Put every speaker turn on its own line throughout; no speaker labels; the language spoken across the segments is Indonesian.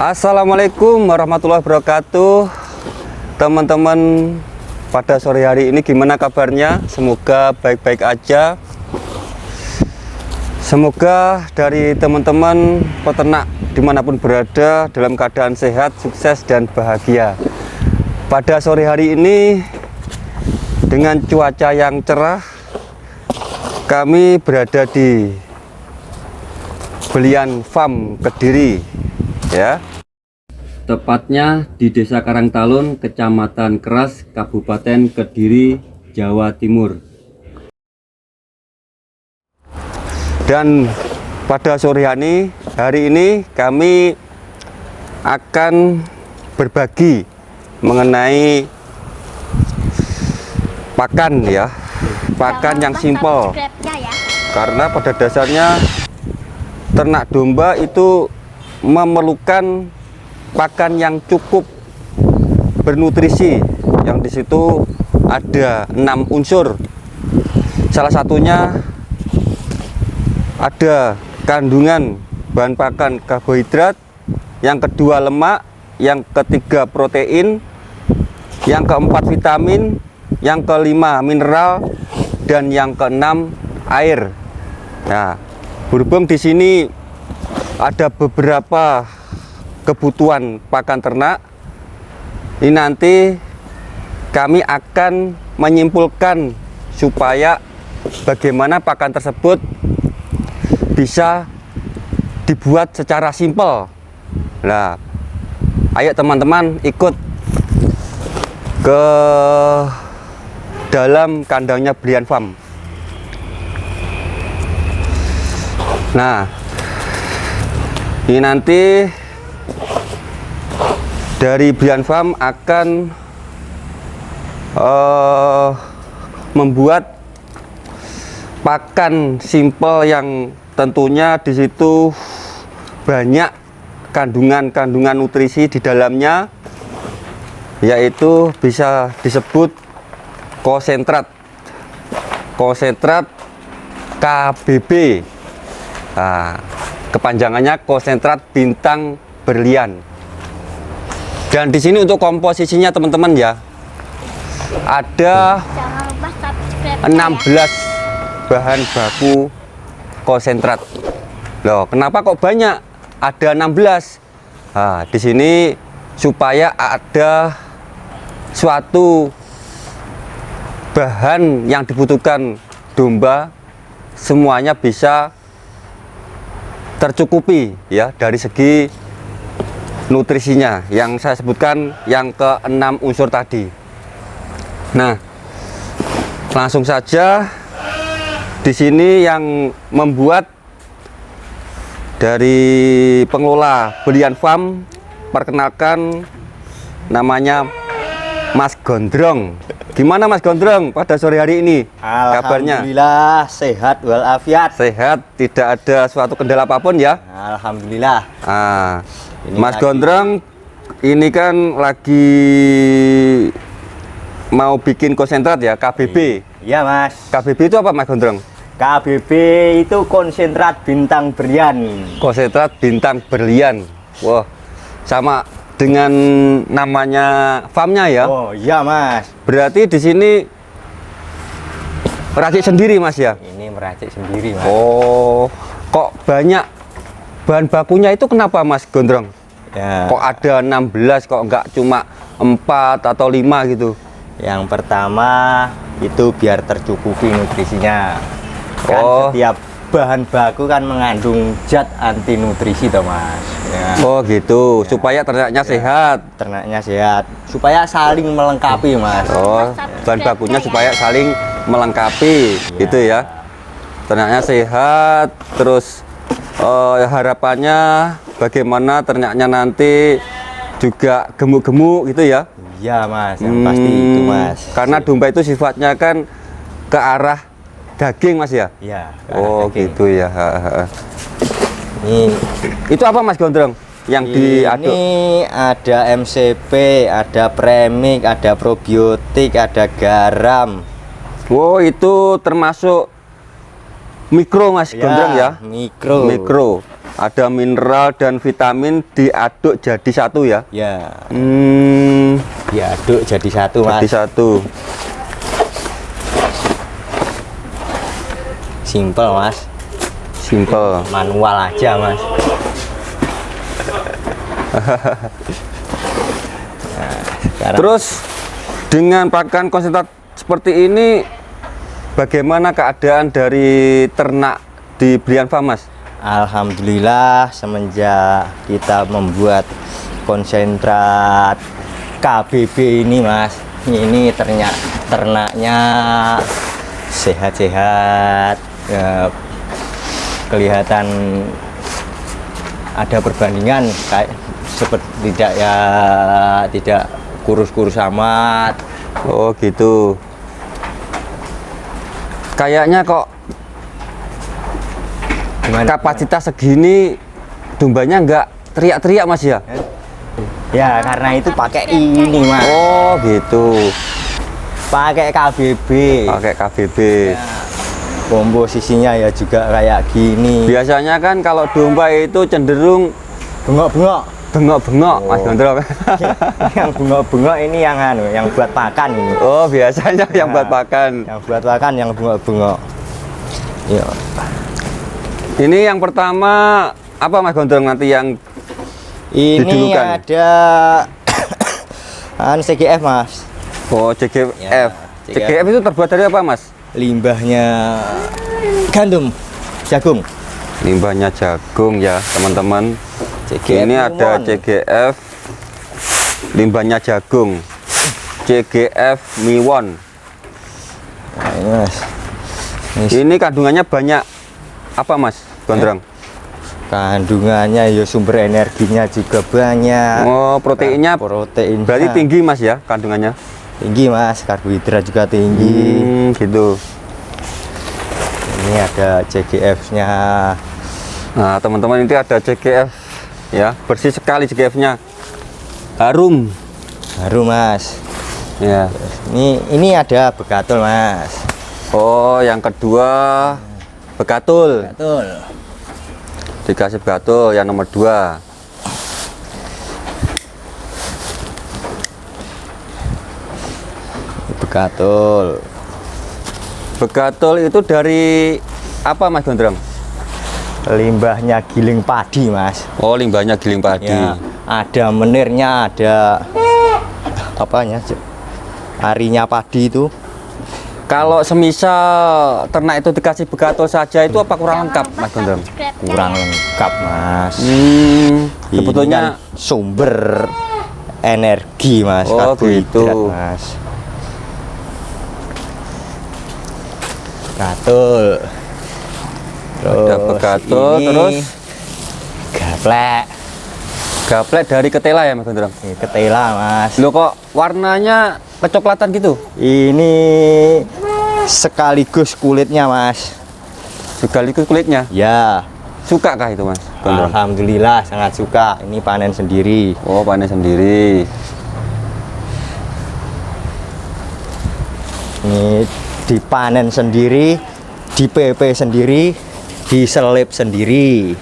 Assalamualaikum warahmatullahi wabarakatuh. Teman-teman, pada sore hari ini gimana kabarnya? Semoga baik-baik aja. Semoga dari teman-teman peternak dimanapun berada dalam keadaan sehat, sukses, dan bahagia. Pada sore hari ini dengan cuaca yang cerah, kami berada di Belian Farm Kediri, ya. Tepatnya di Desa Karangtalun, Kecamatan Keras, Kabupaten Kediri, Jawa Timur. Dan pada sore hari ini kami akan berbagi mengenai pakan, ya. Pakan yang simpel. Karena pada dasarnya ternak domba itu memerlukan pakan yang cukup bernutrisi, yang di situ ada 6 unsur. Salah satunya ada kandungan bahan pakan karbohidrat, yang kedua lemak, yang ketiga protein, yang keempat vitamin, yang kelima mineral, dan yang keenam air. Nah, berhubung di sini ada beberapa kebutuhan pakan ternak, ini nanti kami akan menyimpulkan supaya bagaimana pakan tersebut bisa dibuat secara simpel. Nah, ayo teman-teman ikut ke dalam kandangnya Belian Farm. Nah, ini nanti dari Belian Farm akan membuat pakan simpel yang tentunya di situ banyak kandungan nutrisi di dalamnya, yaitu bisa disebut konsentrat KBB. Nah, kepanjangannya konsentrat bintang berlian. Dan di sini untuk komposisinya teman-teman, ya, ada 16 bahan baku konsentrat. Loh, kenapa kok banyak? Ada 16. Nah, di sini supaya ada suatu bahan yang dibutuhkan domba semuanya bisa tercukupi, ya, dari segi nutrisinya yang saya sebutkan, yang ke-6 unsur tadi. Nah, langsung saja di sini yang membuat dari pengelola Belian Farm, perkenalkan, namanya Mas Gondrong. Gimana Mas Gondrong pada sore hari ini kabarnya?
Alhamdulillah sehat walafiat.
Sehat, tidak ada suatu kendala apapun, ya?
Alhamdulillah.
Nah, Mas Gondrong ini kan lagi mau bikin konsentrat, ya, KBB.
Iya Mas.
KBB itu apa Mas Gondrong?
KBB itu konsentrat bintang berlian.
Konsentrat bintang berlian. Wah, sama dengan namanya farmnya, ya?
Oh iya Mas.
Berarti di sini meracik sendiri Mas, ya?
Ini meracik sendiri Mas.
Oh, kok banyak bahan bakunya itu, kenapa Mas Gondrong?
Ya.
Kok ada 16, kok enggak cuma 4 atau 5 gitu?
Yang pertama itu biar tercukupi nutrisinya. Kan setiap bahan baku kan mengandung zat anti nutrisi toh Mas. Ya.
Oh gitu, ya, supaya ternaknya sehat.
Ternaknya sehat, supaya saling melengkapi Mas.
Oh, bahan bakunya supaya saling melengkapi, ya, gitu ya. Ternaknya sehat, terus harapannya bagaimana ternaknya nanti juga gemuk-gemuk gitu, ya.
Iya Mas, yang pasti itu Mas.
Karena domba itu sifatnya kan ke arah daging Mas, ya.
Iya.
Oh
daging.
gitu ya.
Ini
Itu apa Mas Gondrong yang diaduk?
Ini ada MCP, ada premik, ada probiotik, ada garam.
Oh, itu termasuk mikro Mas Gondrong, ya?
Mikro.
Mikro. Ada mineral dan vitamin diaduk jadi satu ya?
Ya,
Hmm,
diaduk jadi satu
jadi
mas.
satu.
Simple mas,
Simple.
manual aja mas. Nah, sekarang
Terus dengan pakan konsentrat seperti ini, bagaimana keadaan dari ternak di Brian Farm, Mas?
alhamdulillah semenjak kita membuat konsentrat KBB ini mas, ini ternaknya sehat-sehat, ya, kelihatan ada perbandingan kayak seperti tidak kurus-kurus amat.
Oh gitu. Kayaknya kok
Gimana?
kapasitas segini dombanya nggak teriak-teriak, Mas ya?
Ya karena itu pakai ini mas,
Oh gitu.
pakai KBB.
Pakai KBB.
Komposisinya ya juga kayak gini.
Biasanya kan kalau domba itu cenderung
Bengok-bengok.
bengok-bengok, Mas
Oh.
Gondrong.
Yang bengok-bengok ini yang buat pakan ini.
Oh, biasanya yang buat pakan.
Yang buat pakan yang bengok-bengok. Ya.
Ini yang pertama apa, Mas Gondrong, nanti yang
Ini
Didulukan.
ada CGF mas.
oh CGF.
Ya,
CGF itu terbuat dari apa, Mas?
Limbahnya gandum, jagung.
Limbahnya jagung ya, teman-teman.
CGF
Ini ada
Miwon.
CGF limbahnya jagung. CGF Miwon.
Nah, ini mas.
Ini kandungannya banyak apa, Mas Gondrong?
Kandungannya ya sumber energinya juga banyak.
Oh, proteinnya
Protein
berarti tinggi, Mas ya, kandungannya?
tinggi mas, karbohidrat juga tinggi.
Gitu.
Ini ada CGF-nya.
Nah, teman-teman, ini ada CGF ya, bersih sekali CGF-nya. Harum.
Baru mas.
Ya.
Ini ada begatul mas.
Oh, yang kedua begatul.
Begatul.
Dikasih begatul yang nomor 2.
Begatul.
Begatul itu dari apa, Mas Gondrong?
Limbahnya giling padi mas.
Oh, limbahnya giling padi.
Ya, ada menirnya, ada apanya? Arinya padi itu.
Kalau semisal ternak itu dikasih begatul saja itu apa kurang lengkap, Mas Gondrong?
Kurang lengkap mas. Ini
Sebetulnya
kan sumber energi mas.
Oh,
Karbohidrat,
gitu.
mas. Begatul.
ada begatul,
ini
terus
gaplek.
gaplek dari ketela ya, Mas Gondrong?
Ini ketela mas.
Loh, kok warnanya kecoklatan gitu?
Ini sekaligus kulitnya mas.
Sekaligus kulitnya.
Ya,
Suka kah itu, Mas Gondrong?
alhamdulillah sangat suka. Ini panen sendiri.
Oh, panen sendiri.
Ini dipanen sendiri, di PP sendiri, diselip sendiri.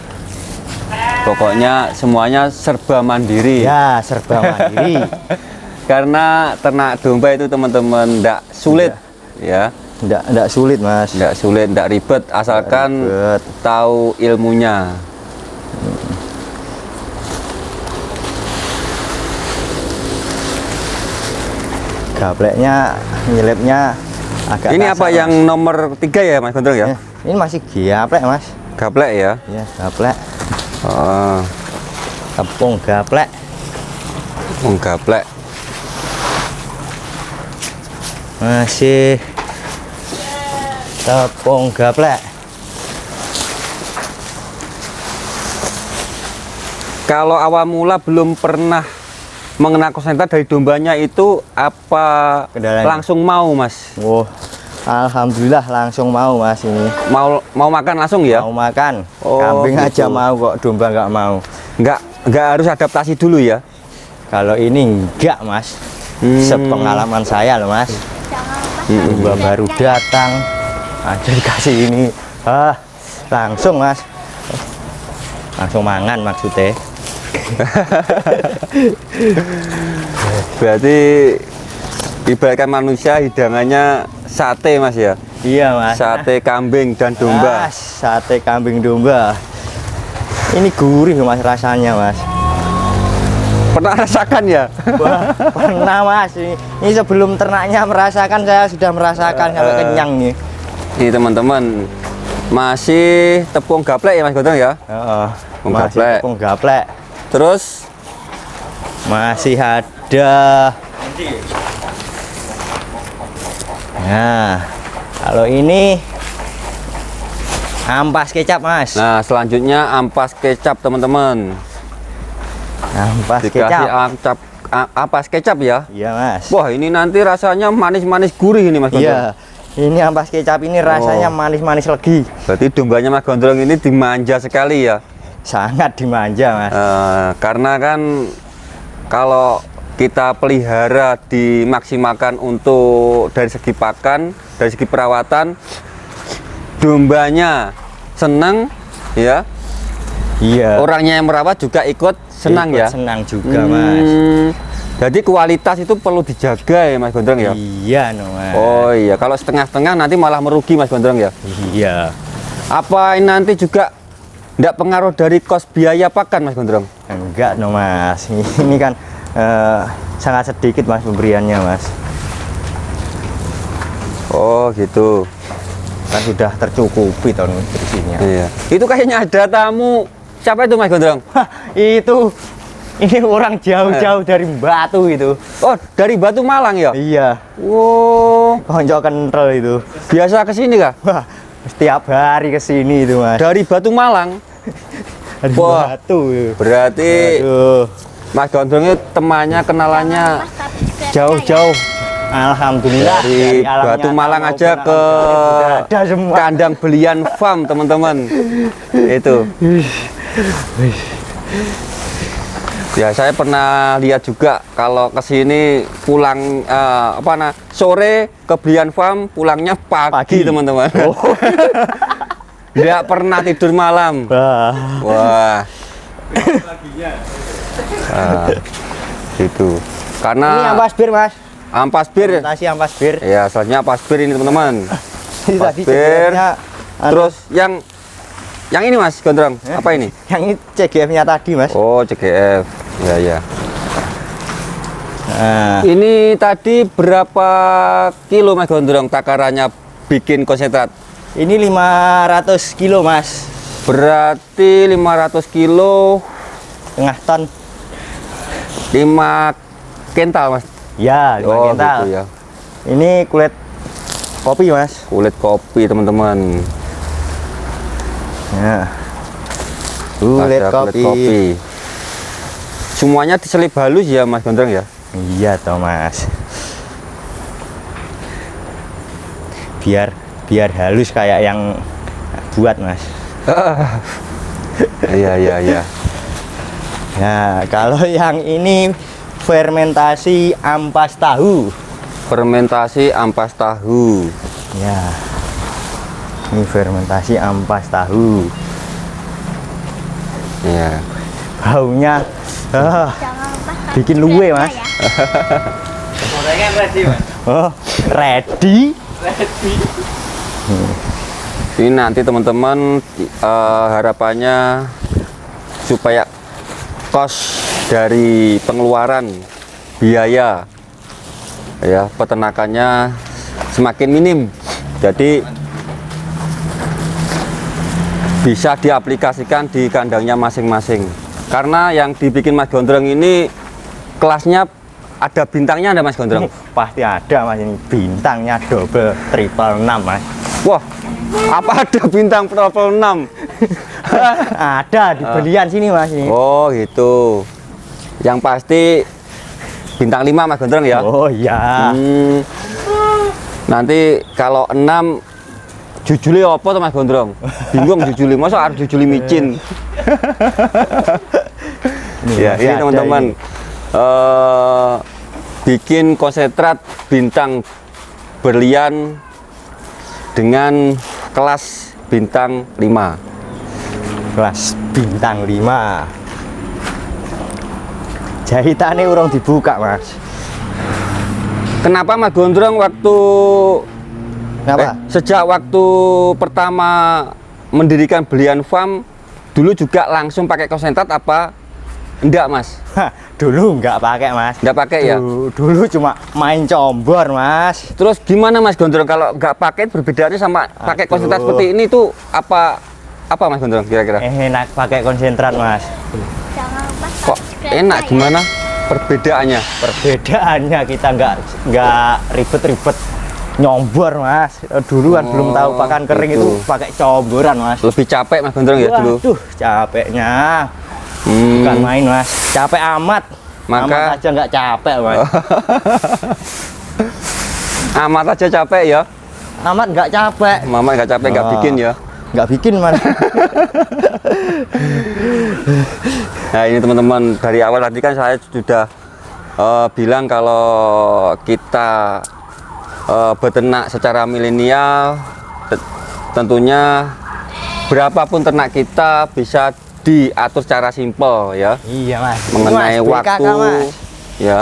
Pokoknya semuanya serba mandiri.
Ya, serba mandiri.
Karena ternak domba itu, teman-teman, enggak sulit ya.
Nggak sulit mas.
Enggak sulit, enggak ribet, asalkan
ribet.
tahu ilmunya.
Gapleknya, nyelipnya agak
Ini
kasar,
apa
Mas.
yang nomor 3 ya, Mas Gondrong ya?
Ini masih gaplek mas.
Gaplek ya.
Ya, gaplek.
Oh,
Tepung gaplek.
gaplek.
Masih tepung gaplek.
Kalau awal mula belum pernah mengenal konsentrat dari dombanya itu, apa
Kendalanya?
langsung mau, Mas?
Oh, alhamdulillah langsung mau mas ini.
Mau makan langsung ya?
Mau makan.
Oh,
Kambing
gitu.
aja mau kok, domba nggak mau.
Enggak harus adaptasi dulu ya?
Kalau ini enggak mas. Sepengalaman saya loh mas. Domba baru datang, ada dikasih ini, langsung mas. langsung mangan maksudnya.
Berarti ibaratkan manusia hidangannya sate Mas ya.
Iya Mas.
Sate kambing dan domba.
Sate kambing domba. Ini gurih Mas rasanya Mas.
Pernah rasakan ya?
Wah, pernah Mas. Ini sebelum ternaknya merasakan, saya sudah merasakan sampai kenyang nih.
Ini teman-teman, masih tepung gaplek ya Mas Gondrong ya? Tepung
Masih
gaplek.
tepung gaplek.
Terus
Masih ada. Nah, kalau ini ampas kecap Mas.
nah selanjutnya ampas kecap teman-teman.
Ampas
Dikasih
kecap.
ampas kecap ya.
Iya Mas.
Wah ini nanti rasanya manis-manis gurih ini Mas Gondrong.
Iya. Ini ampas kecap ini rasanya manis-manis legi.
Berarti dombanya Mas Gondrong ini dimanja sekali ya.
Sangat dimanja Mas.
Karena kan kalau kita pelihara dimaksimalkan untuk dari segi pakan, dari segi perawatan, dombanya senang ya.
Iya.
Orangnya yang merawat juga ikut senang
Ikut
ya.
Senang juga Mas.
Jadi kualitas itu perlu dijaga ya Mas Gondrong ya.
Iya no Mas.
Oh iya, kalau setengah-setengah nanti malah merugi Mas Gondrong ya.
Iya.
Apa ini nanti juga tidak pengaruh dari kos biaya pakan Mas Gondrong?
Enggak no Mas. Ini kan sangat sedikit Mas pemberiannya Mas.
Oh gitu.
Kan sudah tercukupi toh nutrisinya.
Iya. Itu kayaknya ada tamu. Siapa itu Mas Gondrong?
Hah, ini orang jauh-jauh dari Batu itu.
Oh, dari Batu Malang ya?
Iya.
Wow.
Konco kental itu.
Biasa ke sini kah?
Wah, setiap hari ke sini itu Mas.
Dari Batu Malang.
Dari
Wah.
Batu. Itu.
Berarti
Aduh.
Mas Gondrong itu temannya kenalannya jauh-jauh.
Alhamdulillah
Dari
alam
Batu
nyata
Malang
maupun
aja
alam
ke
gaib sudah ada semua.
kandang belian farm teman-teman. Itu. Ya saya pernah lihat juga kalau ke sini pulang sore ke Belian Farm, pulangnya pagi. Teman-teman.
Oh.
Nggak pernah tidur malam.
Wah.
Wah. Gitu.
Ini
Karena
ampas bir Mas.
ampas bir.
Nasi ampas bir.
Ya, selanjutnya ampas bir ini teman-teman.
Ini
Ampas
tadi
bir.
CGF-nya,
Terus yang ini Mas Gondrong, apa ini?
yang ini CGF-nya tadi Mas.
Oh, CGF. Ya, ya.
Nah,
Ini tadi berapa kilo Mas Gondrong takarannya bikin konsentrat?
ini 500 kilo Mas.
Berarti 500 kilo
Setengah ton.
5 kental Mas.
Ya, 5
Oh
kental.
gitu ya.
Ini kulit kopi Mas.
Kulit kopi teman-teman.
Ya. Kulit
Ada
kopi.
Semuanya diselip halus ya Mas Gondrong ya.
Iya toh Mas. Biar halus kayak yang buat Mas.
Iya iya iya.
Nah, kalau yang ini fermentasi ampas tahu.
Fermentasi ampas tahu.
Ya. Ini fermentasi ampas tahu.
Iya.
Baunya bikin luwe, Mas.
Gorengan ready, Mas.
Oh, ready?
Ready.
Ini nanti teman-teman harapannya supaya kos dari pengeluaran biaya ya peternakannya semakin minim. Jadi bisa diaplikasikan di kandangnya masing-masing. Karena yang dibikin Mas Gondrong ini kelasnya ada bintangnya, ada Mas Gondrong?
Pasti ada Mas, ini bintangnya double triple 6 Mas.
Wah, apa ada bintang triple 6?
Ada di belian sini Mas ini.
Oh gitu. Yang pasti bintang 5 Mas Gondrong ya?
Oh iya.
Nanti kalau 6 jujuli apa tuh Mas Gondrong? Bingung jujuli, masa harus jujuli micin? Ya,
masih
ini
ada
teman-teman bikin konsentrat bintang berlian dengan kelas bintang 5.
kelas bintang 5. Jahitannya urung dibuka, Mas.
Kenapa Mas Gondrong waktu
Kenapa?
sejak waktu pertama mendirikan Belian Farm dulu juga langsung pakai konsentrat apa enggak, Mas?
Hah, dulu nggak pakai, Mas.
Nggak pakai ya?
Dulu cuma main combor, Mas.
Terus gimana Mas Gondrong kalau nggak pakai perbedaannya sama pakai konsentrat
Aduh.
seperti ini tuh apa Mas Gondrong kira-kira?
Enak pakai konsentrat, Mas.
Kok enak gimana perbedaannya?
Perbedaannya kita nggak ribet-ribet nyombor, Mas. Dulu kan belum tahu pakan kering
gitu.
itu pakai comboran, Mas.
Lebih capek Mas Gondrong ya dulu?
Waduh, capeknya bukan main, Mas. Capek amat.
Maka-
amat aja nggak capek, Mas.
Amat aja capek ya?
Amat nggak capek.
Mama nggak capek nggak
Oh.
bikin ya?
Nggak bikin, Mas.
Nah ini teman-teman, dari awal tadi kan saya sudah bilang kalau kita beternak secara milenial tentunya berapapun ternak kita bisa diatur secara simpel ya,
Iya, Mas.
mengenai
Mas, BKK,
waktu
Mas.
ya,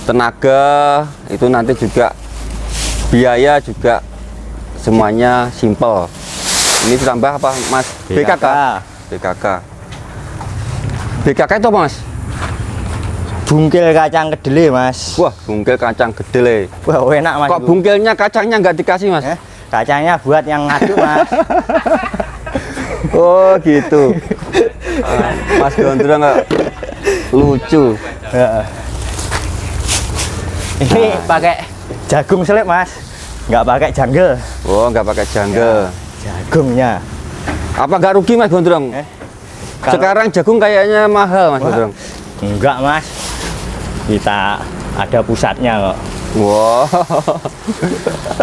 tenaga itu nanti juga biaya juga semuanya simpel. Ini ditambah apa Mas? BKK. BKK. BKK itu apa Mas?
Bungkil kacang kedelai, Mas.
Wah, bungkil kacang kedelai.
Wah, enak, Mas.
Kok
itu.
bungkilnya kacangnya nggak dikasih Mas?
Kacangnya buat yang ngaduk, Mas.
Oh gitu. Mas Gondrong nggak lucu.
Heeh. Ini pakai jagung selip, Mas. Nggak pakai jungle.
Oh, nggak pakai jungle.
Jagungnya.
Apa nggak rugi Mas Gondrong?
Kalau-
Sekarang jagung kayaknya mahal Mas
Wah.
Gondrong.
Enggak, Mas. Kita ada pusatnya kok.
Wow.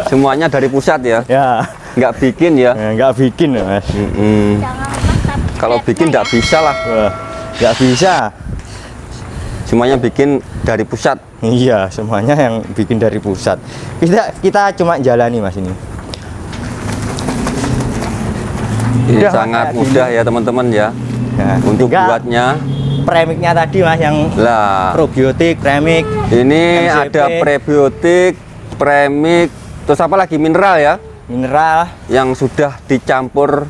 Semuanya dari pusat ya.
Ya,
Nggak bikin ya.
nggak bikin, Mas.
Mm-mm. Kalau bikin nggak bisa lah.
Wah, nggak bisa.
Semuanya bikin dari pusat.
Iya, semuanya yang bikin dari pusat. Kita cuma jalani, Mas, ini.
Ini
Udah,
sangat
kayak
mudah ya teman-teman ya.
Nah,
Untuk
tinggal
buatnya.
premiknya tadi, Mas, yang
Lah,
probiotik, premik.
ini
MCP.
ada prebiotik, premik, terus apa lagi mineral ya,
Mineral,
yang sudah dicampur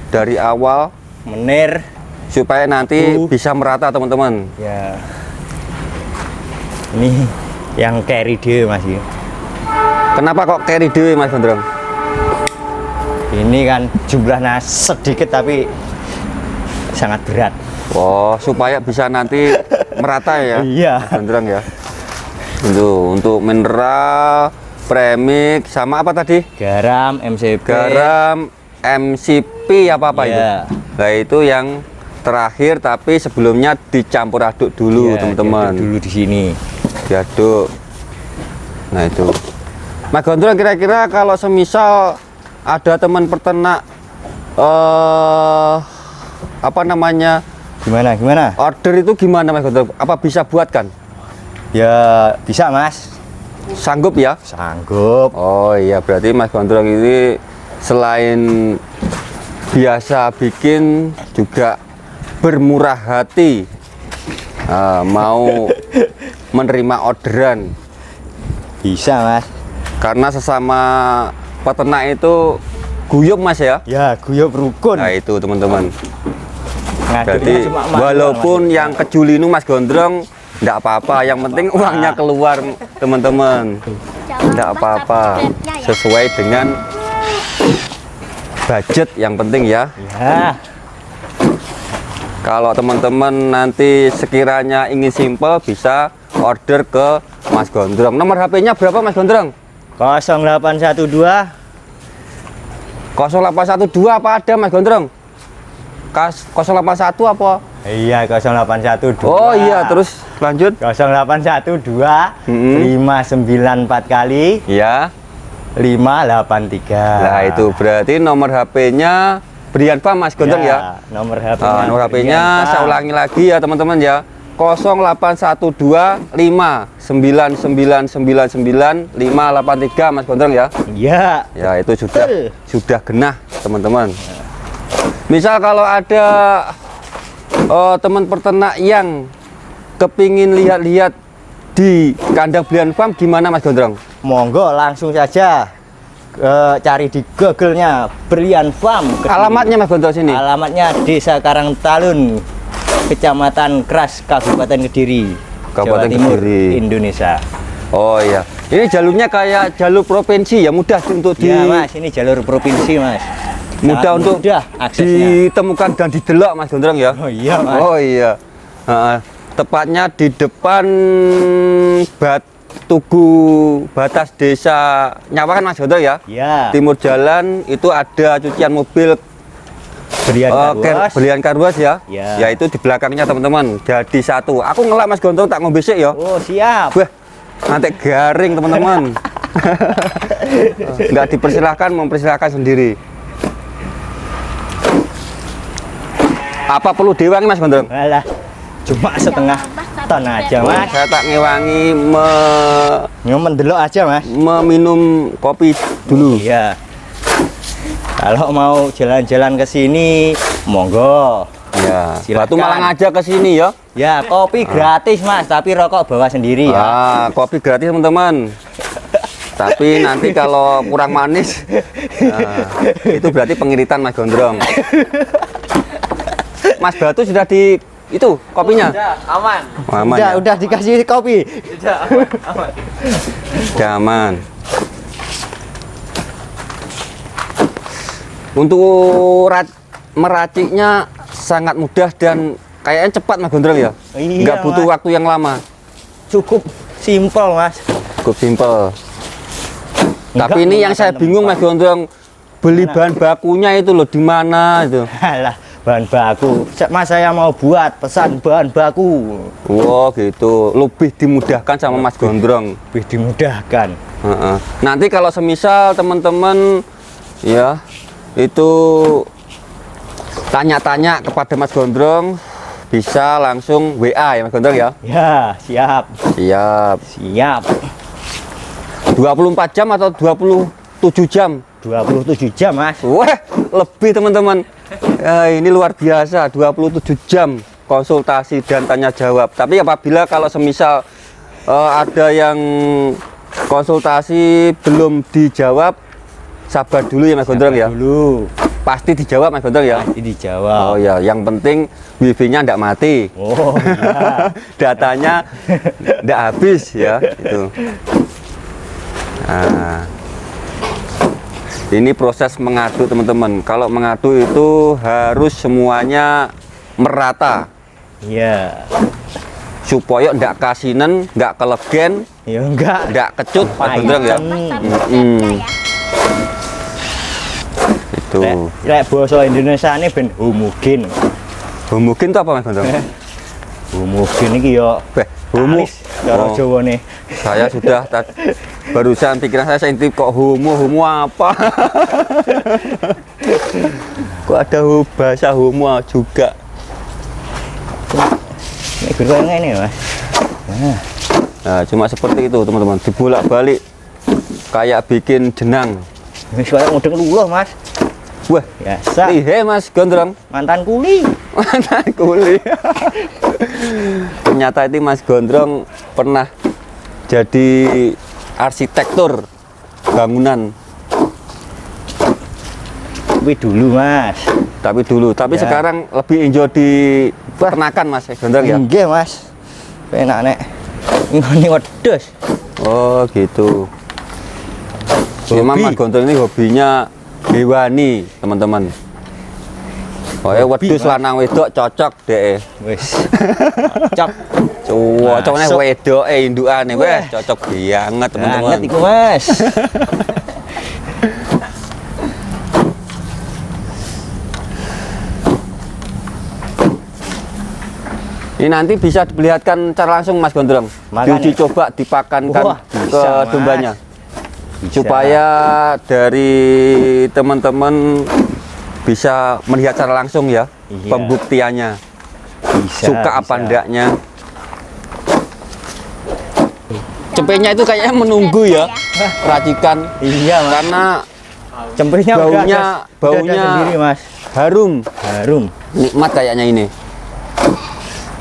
dari awal
menir.
supaya nanti bisa merata teman-teman.
Ya. Ini yang carry dia, Mas. Ini.
Kenapa kok carry dewe Mas Gondrong?
Ini kan jumlahnya sedikit tapi sangat berat.
Oh, supaya bisa nanti merata ya.
Iya.
Mas Gondrong ya. Untuk mineral, premik, sama apa tadi?
Garam, MCP.
Garam, MCP apa
Iya.
itu? Nah itu yang terakhir, tapi sebelumnya dicampur aduk dulu
Iya,
teman-teman.
diaduk dulu di sini.
Diaduk. Nah itu. Mas Gondrong, kira-kira kalau semisal ada teman peternak apa namanya
Gimana?
order itu gimana Mas Gondrong? Apa bisa buatkan?
Ya bisa, Mas.
Sanggup ya?
Sanggup.
Oh iya, berarti Mas Gondrong ini selain biasa bikin juga bermurah hati, mau menerima orderan,
Bisa, Mas.
karena sesama peternak itu guyup Mas ya.
Ya, guyup rukun.
Nah itu teman-teman.
Ngaduknya
Berarti
cuma manual,
walaupun
Mas.
yang kejulinu Mas Gondrong enggak apa-apa, yang penting uangnya keluar teman-teman. Enggak apa-apa, sesuai dengan budget yang penting ya.
Ya,
Kalau teman-teman nanti sekiranya ingin simple bisa order ke Mas Gondrong. Nomor HP-nya berapa Mas Gondrong?
0812
0812 apa ada Mas Gondrong? 081 apa?
Iya, 0812.
Oh iya, terus lanjut.
0812
Mm-mm.
594 kali
Ya.
583.
Nah itu berarti nomor HP-nya Belian Farm Mas Gondrong ya.
Nomor HP-nya.
Nomor HP-nya saya ulangi lagi ya teman-teman ya. 0812 59999 583 Mas Gondrong ya.
Iya.
Ya itu sudah genah teman-teman. Misal kalau ada teman peternak yang kepingin lihat-lihat di kandang Brilliant Farm, gimana Mas Gondrong?
Monggo langsung saja cari di Google-nya Brilliant Farm.
Alamatnya Mas Gondrong sini?
Alamatnya Desa Karangtalun, Kecamatan Kras, Kabupaten Kediri,
Kabupaten
Jawa Timur,
Kediri.
Indonesia.
Oh iya, ini jalurnya kayak jalur provinsi ya, mudah untuk
Ya Mas, ini jalur provinsi Mas.
mudah
Sangat
untuk
mudah aksesnya.
ditemukan dan didelok Mas Gondrong ya.
Oh iya Mas.
Oh iya. Tepatnya di depan Tugu batas desa Nyawa kan Mas Gondrong ya.
Ya.
Timur jalan itu ada cucian mobil Brilliant Carwash ya.
Ya.
Ya itu di belakangnya teman-teman. Jadi satu. Aku ngelak Mas Gondrong tak ngombe sik ya.
Oh siap.
Wah, nanti garing teman-teman. Nggak dipersilahkan, mempersilahkan sendiri. Apa perlu diwangi Mas Gondrong?
Alah, cuma setengah ton aja Mas.
Saya tak ngewangi
Mendelok aja Mas.
meminum kopi dulu.
Iya. Kalau mau jalan-jalan ke sini, monggo.
Ya,
Silakan.
Batu Malang aja ke sini ya.
Ya, kopi gratis Mas, tapi rokok bawa sendiri ya.
Kopi gratis teman-teman. Tapi nanti kalau kurang manis, itu berarti pengiritan Mas Gondrong. Mas Batu sudah di itu kopinya.
Udah, aman.
Aman ya?
Udah dikasih kopi.
Udah, aman, aman.
Udah aman. Untuk meraciknya sangat mudah dan kayaknya cepat Mas Gondrong ya.
Iya,
Nggak butuh
Mas.
waktu yang lama.
Cukup simpel Mas.
Cukup simpel.
Enggak
Tapi ini yang
memakan
saya bingung Mas Gondrong, beli bahan bakunya itu loh di mana itu?
Alah, bahan baku. Mas saya mau buat pesan bahan baku.
Wow gitu, lebih dimudahkan sama Mas Gondrong.
Lebih dimudahkan.
Heeh. Nanti kalau semisal teman-teman ya itu tanya-tanya kepada Mas Gondrong, bisa langsung WA ya Mas Gondrong ya.
Ya, siap.
Siap.
Siap.
24 jam atau 27 jam?
27 jam Mas.
Wah, lebih teman-teman. Ini luar biasa, 27 jam konsultasi dan tanya jawab. Tapi apabila kalau semisal ada yang konsultasi belum dijawab, sabar dulu ya Mas Gondrong ya.
Dulu.
Pasti dijawab Mas Gondrong ya.
Pasti dijawab.
Oh ya, yang penting wifi-nya enggak mati.
Oh iya.
Datanya enggak habis ya, itu. Nah, ini proses mengaduk teman-teman. Kalau mengaduk itu harus semuanya merata
Iya.
supaya enggak kasinan, enggak kelegen,
Ya enggak.
enggak kecut Mas Gondrong ya. Itu.
Lek basa Indonesia ini ben homogen.
Homogen itu apa Mas Gondrong?
Homogen iki yo
Homo.
cara
Oh.
Jawane.
Saya sudah barusan pikiran saya intip kok homo apa? Kok ada bahasa homo juga?
Nek gerong ngene Mas.
Nah, cuma seperti itu teman-teman, dibolak-balik kayak bikin jenang.
Wis kaya mudeng luluh Mas.
Wah,
Biasa.
ihe Mas Gondrong.
Mantan kuli.
Mana kuli? Ternyata itu Mas Gondrong pernah jadi arsitektur bangunan.
Tapi dulu Mas.
Tapi
Ya.
sekarang lebih enjoy di peternakan Mas Gondrong ya.
Nggih Mas. Penak nek ngene wedhus.
Oh gitu. Memang
Hobi.
Mas Gondrong ini hobinya hewani teman-teman. Pokoknya
Hobi,
wedhus
Mas.
lanang wedok cocok deh.
Wis. Cocok.
Cocoknya
Masuk.
wedok indukane weh
Wah.
cocok banget teman-teman.
Banget iku Mas.
Ini nanti bisa diperlihatkan cara langsung Mas Gondrong.
Makanya.
Diuji coba dipakankan
Wah,
ke
bisa, Mas.
dombanya.
Bisa.
Supaya dari teman-teman bisa melihat secara langsung ya
Iya.
pembuktiannya.
Bisa,
Suka apa
bisa.
enggaknya. Cempenya itu kayaknya menunggu ya racikan
Iya Mas.
karena
Cempenya
baunya
udah ada sendiri Mas.
harum.
Harum.
Nikmat kayaknya ini.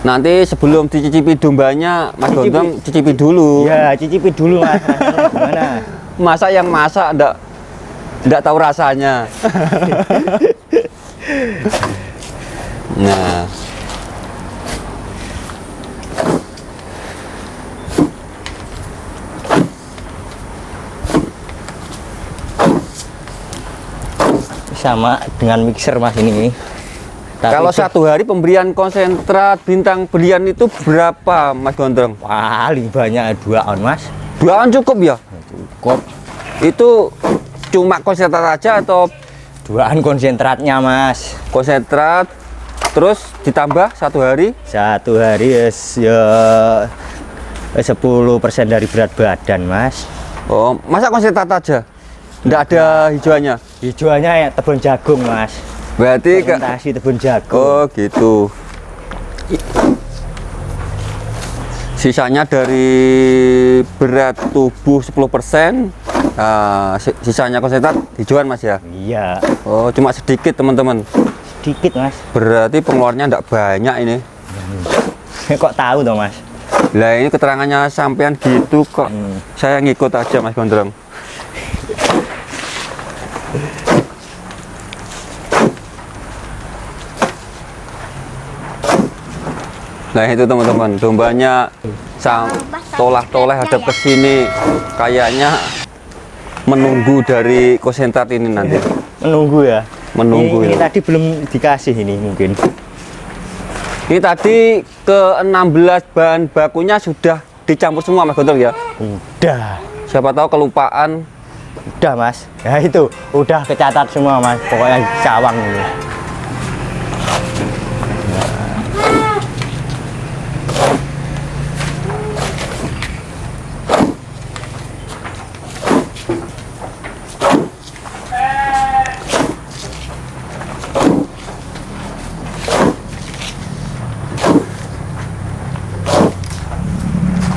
Nanti sebelum dicicipi dombanya, Mas Gondrong cicipi dulu.
Ya, cicipi dulu Mas. Rasanya gimana?
Masa yang masak enggak tahu rasanya. Nah.
Sama dengan mixer Mas ini.
Kalau satu hari pemberian konsentrat bintang belian itu berapa Mas Gondrong?
paling banyak 2 on Mas.
2 on cukup ya?
Cukup.
Itu cuma konsentrat aja atau
2 on konsentratnya Mas.
konsentrat terus ditambah satu hari?
Satu hari ya 10% dari berat badan Mas.
Oh, masa konsentrat aja? Nggak ada hijauannya?
Hijauannya ya tebon jagung Mas.
Berarti ke
Fermentasi tebon jagung.
oh gitu. Sisanya dari berat tubuh 10%, sisanya konsentrat hijauan Mas ya?
Iya,
Oh, cuma sedikit teman-teman.
sedikit Mas.
Berarti pengeluarannya enggak banyak ini.
Kok tahu toh Mas?
Lah ini keterangannya sampean gitu kok. Saya ngikut aja Mas Gondrong. Nah itu teman-teman, dombanya toleh-toleh hadap ke sini, kayaknya menunggu dari konsentrat ini nanti.
Menunggu ya.
Menunggu
Ini
ya.
tadi belum dikasih ini mungkin.
Ini tadi ke 16 bahan bakunya sudah dicampur semua Mas Gondrong ya.
Udah.
Siapa tahu kelupaan.
Udah Mas. Ya itu, udah kecatat semua Mas. Pokoknya cawang ini.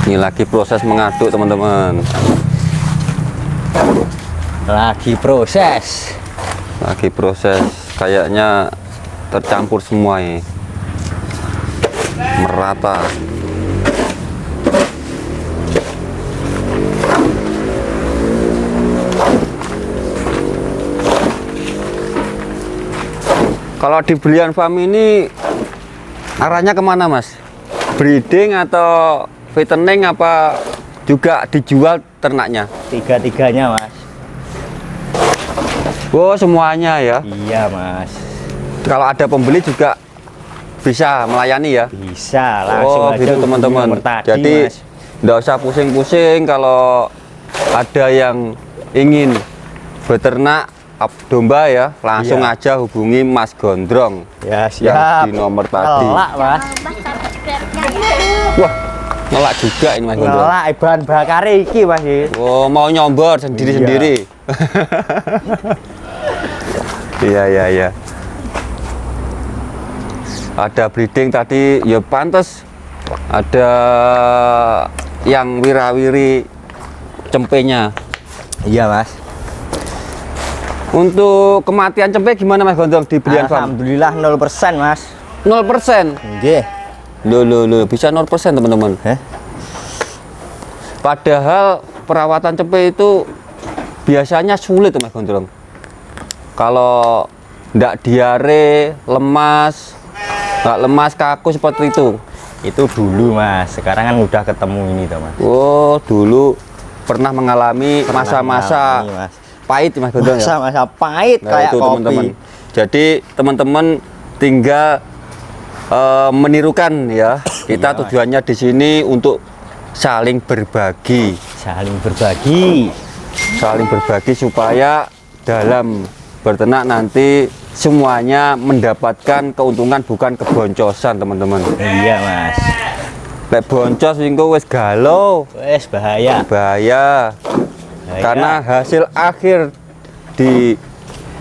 Ini lagi proses mengaduk teman-teman.
Lagi proses.
Lagi proses, kayaknya tercampur semua ini. Merata. Kalau di Belian Farm ini arahnya kemana Mas? Breeding atau fattening apa juga dijual ternaknya?
Tiga-tiganya Mas.
Oh semuanya ya?
Iya Mas.
Kalau ada pembeli juga bisa melayani ya?
Bisa langsung
Oh
aja
gitu
hubungi
teman-teman.
nomor tadi,
Jadi
Mas.
nggak usah pusing-pusing kalau ada yang ingin beternak domba ya, langsung
Iya.
aja hubungi Mas Gondrong
Ya
yang
siap.
di nomor tadi.
Ngelak Mas.
Wah, ngelak juga ini Mas Gondrong.
Ngelak bahan bakar iki Mas.
Oh, mau nyombor sendiri-sendiri. Iya, iya, iya. Ada breeding tadi, ya pantas. Ada yang wira-wiri cempenya.
Iya Mas.
Untuk kematian cempe gimana Mas Gondrong di Belian Farm?
Alhamdulillah 0% Mas.
0%.
Nggih.
Loh, bisa 0% teman-teman. Padahal perawatan cempe itu biasanya sulit Mas Gondrong. Kalau ndak diare, lemas, nggak lemas kaku seperti itu.
Itu dulu Mas. Sekarang kan udah ketemu ini toh Mas.
Oh, dulu pernah mengalami masa-masa
mengalami, Mas.
pahit Mas Gondrong ya.
Masa-masa pahit
Nah,
kayak
itu
kopi.
teman-teman. Jadi teman-teman tinggal menirukan ya. Kita
Iya,
tujuannya di sini untuk saling berbagi.
Saling berbagi.
Saling berbagi supaya dalam berternak nanti semuanya mendapatkan keuntungan bukan keboncosan teman-teman.
Iya Mas.
Lek boncos engko wis galau,
Wes bahaya.
bahaya.
Bahaya.
Karena hasil akhir di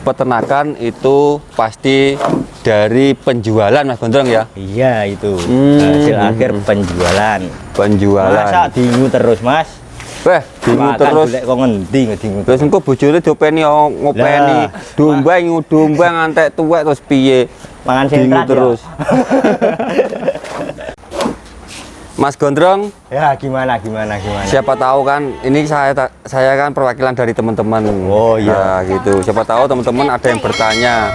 peternakan itu pasti dari penjualan Mas Gondrong ya.
Iya itu.
Hmm.
Hasil akhir penjualan.
Penjualan.
Masa dingu terus Mas?
Weh, bingung
Makan
terus.
golek kok ngendi ngedingu.
Terus engko bojone diopeni ngopeni,
Lah.
domba ngantek tuwek terus piye?
Mangan
Bingung
sentrat
terus. Mas Gondrong,
Ya gimana.
siapa tahu kan ini saya kan perwakilan dari teman-teman.
Oh, iya.
Nah, gitu. Siapa tahu teman-teman ada yang bertanya.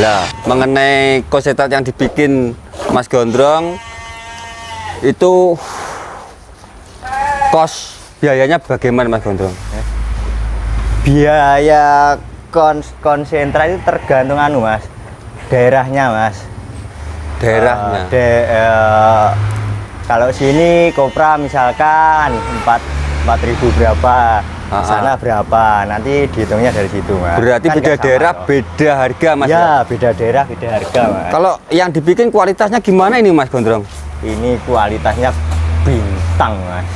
Lah, mengenai kosetat yang dibikin Mas Gondrong itu biayanya bagaimana Mas Gondrong?
Biaya konsentrat itu tergantung anu Mas. Daerahnya Mas.
Daerahnya.
Kalau sini kopra misalkan 4.000 berapa, sana berapa, nanti dihitungnya dari situ Mas.
Berarti
Kan
beda
nggak sama
daerah
toh.
beda harga Mas
Ya, beda daerah beda harga Mas.
Kalau yang dibikin kualitasnya gimana ini Mas Gondrong?
Ini kualitasnya bintang Mas.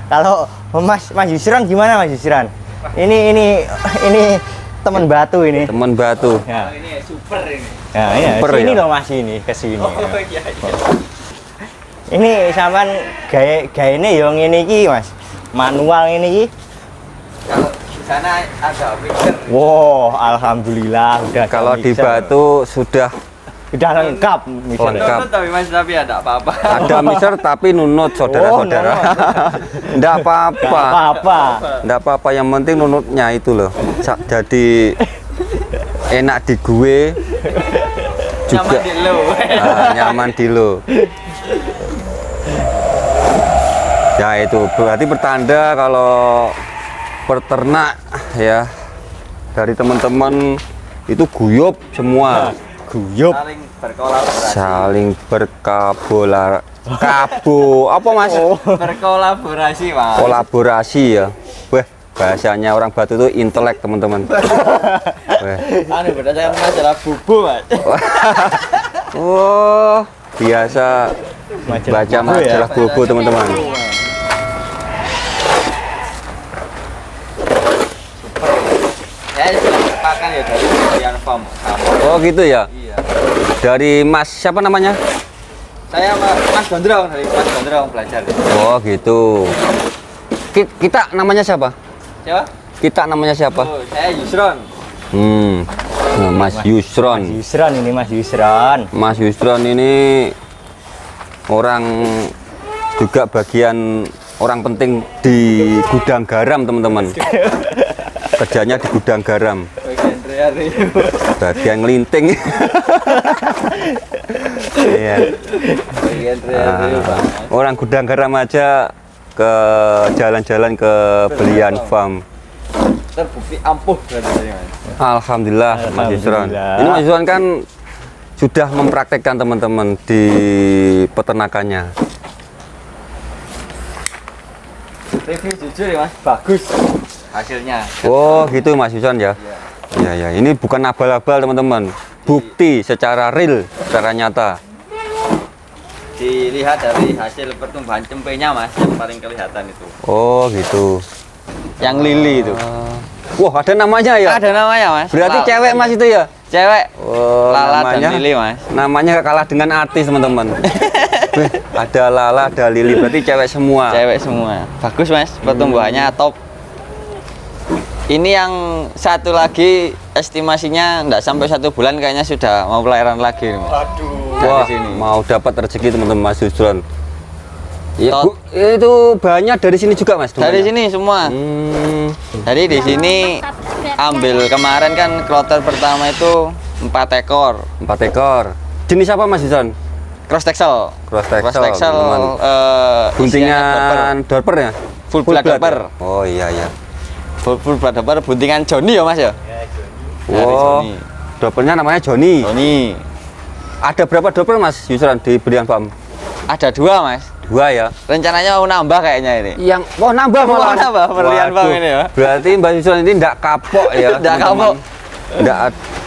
Kalau Mas Yusran gimana Mas Yusran? Ini teman batu ini.
Teman batu.
Ya.
Ini super ini.
Ya, iya,
Super
sini
ya?
loh Mas ini ke sini.
Oh iya iya.
Ini sampean gaene yo ngene iki Mas. Manual ini iki.
Kalau di sana ada mixer.
Wow, alhamdulillah udah ada
Kalau di
mixer.
Batu sudah
udah lengkap mixer.
Lengkap.
Nunut tapi Mas tapi ada apa-apa.
ada mixer tapi nunut saudara-saudara. Nggak apa-apa.
Nggak apa-apa.
Nggak apa-apa, yang penting nunutnya itu loh. Jadi enak di gue juga.
Nyaman di lo.
Nyaman di lo. Ya itu berarti pertanda kalau peternak ya dari teman-teman itu guyup semua.
Guyup.
Saling berkolaborasi.
Saling apa Mas?
Berkolaborasi Mas.
Kolaborasi ya. Weh, bahasanya orang Batu itu intelek teman-teman. Weh.
Anu berdasarkan masalah bubu Mas.
Oh, biasa baca
buku ya?
majalah buku teman-teman.
Saya sudah terpakan ya dari Korean Farm.
Oh gitu ya.
Iya.
Dari Mas siapa namanya?
Saya Mas Gondrong dari Mas Gondrong belajar.
Oh gitu. Kita namanya siapa?
Siapa?
Kita namanya siapa?
Oh, saya Yusron.
Nah, Mas Yusron.
Yusran ini Mas Yusran.
Mas Yusron ini orang juga bagian orang penting di gudang garam teman-teman. Kerjanya di gudang garam.
Bagian Rea.
Bagian ngelinting. Iya.
Bagian Rea Pak.
Orang gudang garam aja ke jalan-jalan ke Belian Farm.
Terbukti ampuh berarti Mas.
Alhamdulillah Mas Yusron.
Alhamdulillah.
Ini Mas Yusron kan sudah mempraktekkan teman-teman di peternakannya.
Review jujur ya Mas, bagus hasilnya.
Oh gitu Mas Yusron ya.
Iya.
Ya ya, ini bukan abal-abal teman-teman. Bukti secara real, secara nyata.
Dilihat dari hasil pertumbuhan cempenya Mas, yang paling kelihatan itu.
Oh gitu.
Yang lili itu.
Wah ada namanya ya.
Ada namanya Mas.
Berarti cewek Mas itu ya.
Cewek.
Oh,
Lala
namanya,
dan Lili Mas.
Namanya kalah dengan artis teman-teman. Wih, ada Lala, ada Lili, berarti cewek semua.
Cewek semua. Bagus Mas, pertumbuhannya top. Ini yang satu lagi estimasinya enggak sampai 1 bulan kayaknya sudah mau pelayaran lagi nih, Mas.
Wah,
Dari sini.
mau dapat rezeki teman-teman Mas Yusron. Ya,
Tot.
itu bahannya dari sini juga Mas?
Dari
duanya?
sini semua. Jadi di sini ambil kemarin kan kloter pertama itu 4 ekor.
4 ekor. Jenis apa Mas Yusron?
Cross Texel.
Cross Texel, teman-teman.
isiannya
Buntingan dorper ya?
Full blood dorper.
Oh iya iya.
Full blood dorper buntingan Joni ya Mas ya? Dari
Oh,
Joni.
dorpernya namanya Joni.
Joni.
Ada berapa dorper Mas Yusron di Belian Farm?
Ada 2 Mas.
2 ya.
Rencananya mau nambah kayaknya ini.
Yang nambah
Mau
malah.
nambah Belian Farm
Waduh,
ini ya.
Berarti Mbak Yusron ini enggak kapok ya.
Nggak
teman-teman.
kapok.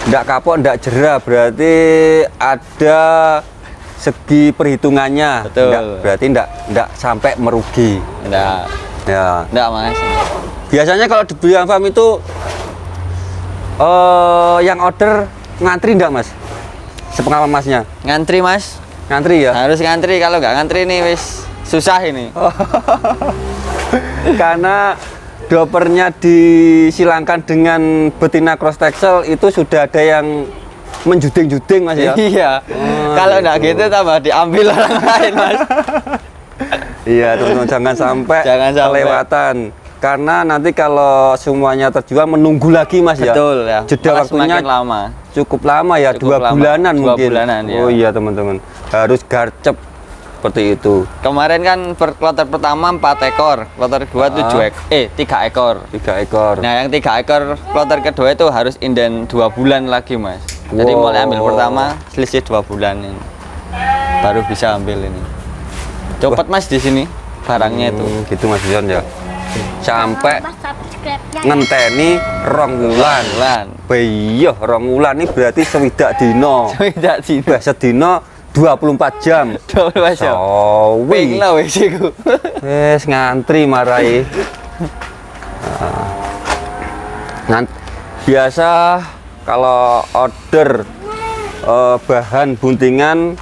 Enggak kapok, enggak jerah. Berarti ada segi perhitungannya.
Betul.
Berarti enggak sampai merugi.
Enggak,
Ya.
enggak Mas.
Biasanya kalau di Belian Farm itu yang order ngantri enggak Mas? Sepengalaman Masnya.
Ngantri Mas.
Ngantri ya?
Harus ngantri, kalau nggak ngantri nih wis susah ini.
Karena dopernya disilangkan dengan betina cross texel itu sudah ada yang menjuding-juding Mas ya.
Iya. Kalau enggak gitu tambah diambil orang lain, Mas.
Iya teman-teman, jangan sampai
Jangan sampai.
kelewatan. Karena nanti kalau semuanya terjual menunggu lagi Mas ya.
Betul ya.
Jeda
Malah
waktunya
semakin lama.
cukup lama ya,
Cukup
2
lama.
bulanan
2
mungkin.
bulanan, ya.
Oh iya teman-teman, harus garcep seperti itu.
Kemarin kan kloter pertama 4 ekor, kloter kedua 3 ekor.
3 ekor.
Nah, yang 3 ekor kloter kedua itu harus inden 2 bulan lagi, Mas. Jadi
Wow.
mulai ambil pertama selisih 2 bulan ini. Baru bisa ambil ini. Cepet Mas di sini barangnya itu.
Gitu Mas Dion ya. Sampai ngenteni 2 wulan.
Bulan.
Iya, 2 wulan ini berarti sewidak dino.
Tidak sih.
Bah sedino 24 jam.
12 jam. Ping
Sawi.
lah wis iku.
Wes ngantri marai. Biasa kalau order bahan buntingan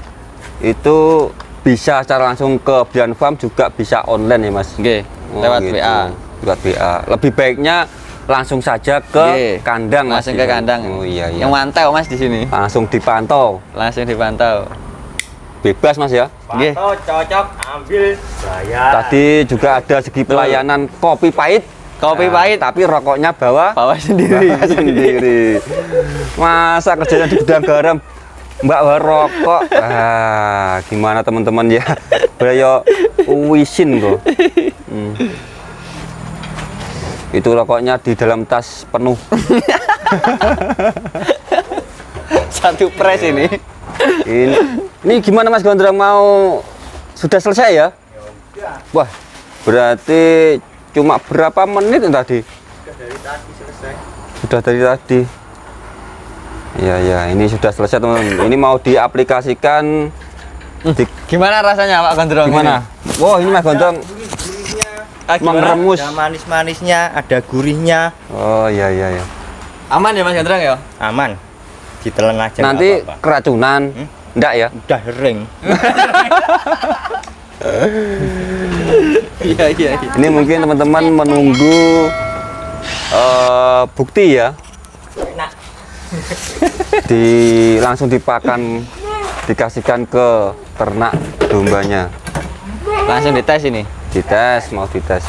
itu bisa secara langsung ke Brian Farm, juga bisa online ya Mas.
Oke,
Oh,
lewat
gitu.
WA.
Lewat WA. Lebih baiknya langsung saja ke
Oke.
kandang Mas.
Langsung ke kandang.
Oh iya iya.
Yang mantau Mas di sini.
Langsung dipantau.
Langsung dipantau.
Bebas Mas ya.
Nggih.
Pantau, cocok, ambil, bayar.
Tadi juga ada segi pelayanan kopi pahit.
Kopi pahit
Tapi rokoknya bawa
sendiri.
sendiri. Masa kerjanya di gudang garam Mbak bawa rokok. Gimana teman-teman ya? Beliau wisin kok. Itu rokoknya di dalam tas penuh.
Satu pres ini.
Ini gimana Mas Gondrong, mau sudah selesai ya? Wah, berarti cuma berapa menit tadi? Sudah dari tadi. Ya ya, ini sudah selesai teman-teman. Ini mau diaplikasikan.
Gimana rasanya Pak Gondrong?
Gimana? Wah, ini Mas Gondrong meremus.
Ada manis-manisnya, ada gurihnya.
Oh iya iya ya.
Aman ya Mas Gondrong ya?
Aman. Ditelan aja.
Nanti
nggak apa-apa.
keracunan. Enggak ya?
Udah sering.
Iya iya.
Ini mungkin teman-teman menunggu bukti ya. Langsung dipakan, dikasihkan ke ternak dombanya.
Langsung dites ini.
Dites, mau dites.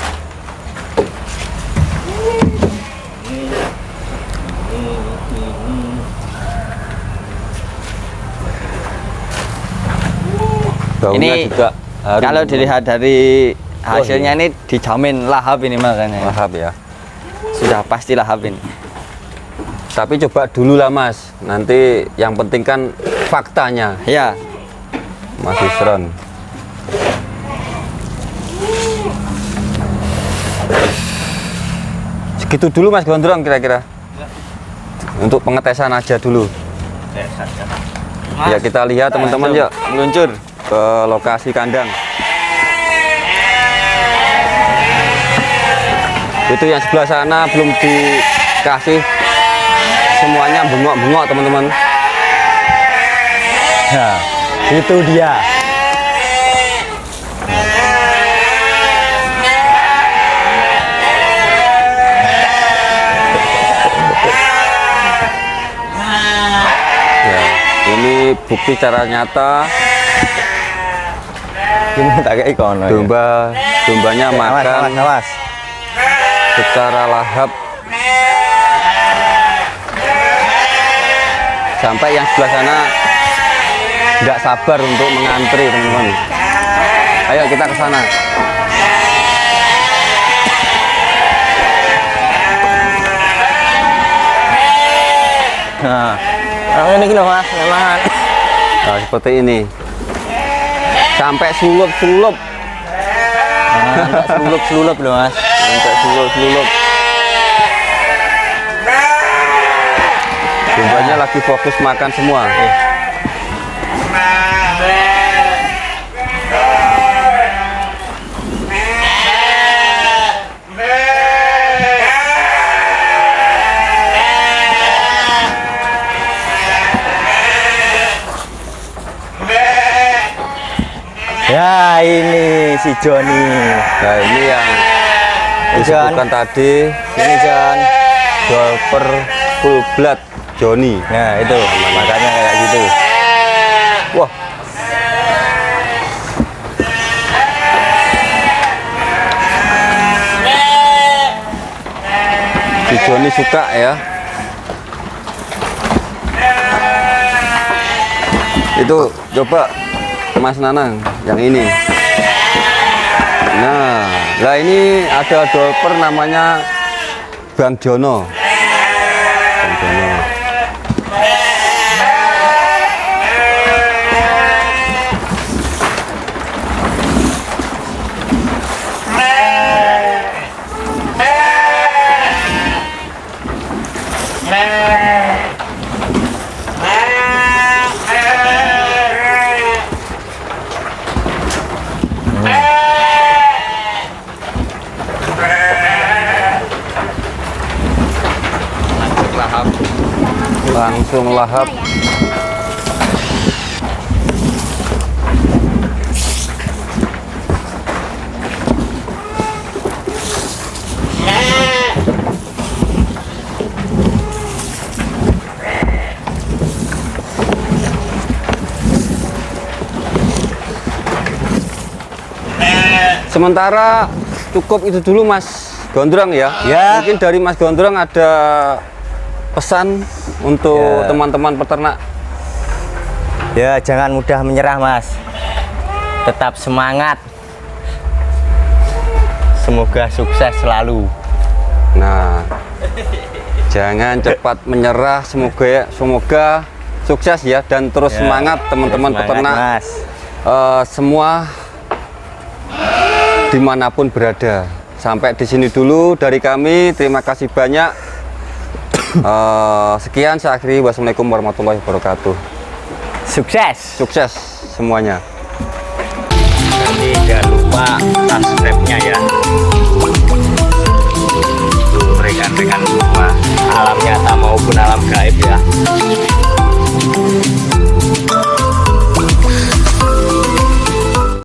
Baunya
Ini
juga harum.
kalau dilihat dari hasilnya ini dijamin lahap ini makanya.
Lahap ya.
Sudah pasti lahap ini.
Tapi coba dulu lah Mas. Nanti yang penting kan faktanya,
Ya.
Mas Isron. Segitu dulu Mas Gondrong kira-kira. Untuk pengetesan aja dulu. Ya kita lihat teman-teman yuk
Meluncur.
ke lokasi kandang. Itu yang sebelah sana belum dikasih semuanya, bengok-bengok teman-teman.
Nah, itu dia.
Ya, ini bukti secara nyata
Ini tak kayak kono.
dombanya makan
Awas.
secara lahap. Sampai yang sebelah sana tidak sabar untuk mengantri teman-teman. Ayo kita ke sana.
Nah, ini gini Mas, memang.
Nah, seperti ini. Sampai sulup-sulup.
Nah, sulup-sulup loh Mas.
Sampai sulup-sulup. Dombanya lagi fokus makan semua.
Ya ini si Joni.
Nah ini yang disebutkan tadi,
Ini Jon.
Dolper full blood Joni.
Nah itu makanya kayak gitu.
Wah, si Joni suka ya. Itu coba Mas Nanang yang ini. Nah, lah ini ada dolper namanya Bang Jono. Bang Jono. Langsung lahap. Sementara cukup itu dulu Mas Gondrong ya.
Ya.
Mungkin dari Mas Gondrong ada pesan untuk
Ya.
teman-teman peternak.
Ya jangan mudah menyerah Mas. Tetap semangat. Semoga sukses selalu.
Nah, jangan cepat menyerah. Semoga sukses ya dan terus
Ya,
semangat teman-teman
semangat,
peternak.
Mas.
Semua dimanapun berada. Sampai di sini dulu dari kami. Terima kasih banyak. Sekian saya akhiri. Wassalamualaikum warahmatullahi wabarakatuh.
Sukses.
Sukses semuanya.
Nanti jangan lupa subscribe-nya ya.